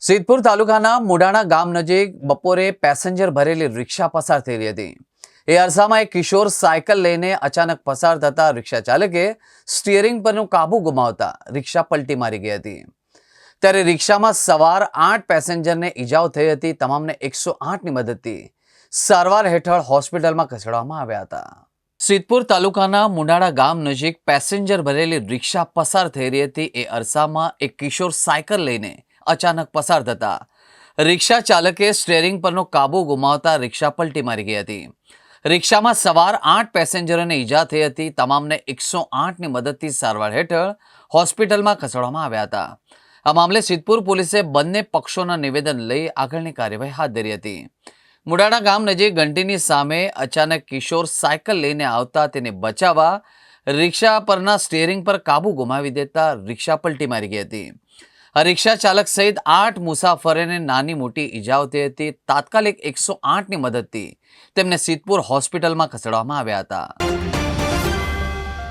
સિદ્ધપુર તાલુકાના મુડાણા ગામ નજીક બપોરે પેસેન્જર ભરેલી રિક્ષા પસાર થઈ રહી હતી। એ અરસામાં એક કિશોર સાયકલ લઈને અચાનક પસાર થતા રિક્ષા ચાલકે સ્ટીયરિંગ પરનો કાબુ ગુમાવતા રિક્ષા પલટી મારી ગઈ હતી। ત્યારે રિક્ષામાં સવાર 8 પેસેન્જરને ઈજાઓ થઈ હતી। તમામને 108ની મદદથી સારવાર હેઠળ હોસ્પિટલમાં ખસેડવામાં આવ્યા હતા। સિદ્ધપુર તાલુકાના મુડાણા ગામ નજીક પેસેન્જર ભરેલી રિક્ષા પસાર થઈ રહી હતી। એ અરસામાં એક કિશોર સાયકલ લઈને અચાનક પસાર થતા રિક્ષા ચાલકે સ્ટીયરિંગ પરનો કાબુ ગુમાવતા રિક્ષા પલટી મારી ગઈ હતી। રિક્ષામાં સવાર 8 પેસેન્જરોને ઈજા થઈ હતી। તમામને 108ની મદદથી સારવાર હેઠળ હોસ્પિટલમાં ખસેડવામાં આવ્યા હતા। આ મામલે સિદ્ધપુર પોલીસે બંને પક્ષોના નિવેદન લઈ આગળની કાર્યવાહી હાથ ધરી હતી। મુડાણા ગામ નજીક ઘંટીની સામે અચાનક કિશોર સાયકલ લઈને આવતા તેને બચાવવા રિક્ષા પરના સ્ટીયરિંગ પર કાબુ ગુમાવી દેતા રિક્ષા પલટી મારી ગઈ હતી। આ રિક્ષા ચાલક સહિત 8 મુસાફરોને નાની મોટી ઈજાઓ થઈ હતી। તાત્કાલિક 108ની મદદથી તેમને સિદ્ધપુર હોસ્પિટલમાં ખસેડવામાં આવ્યા હતા।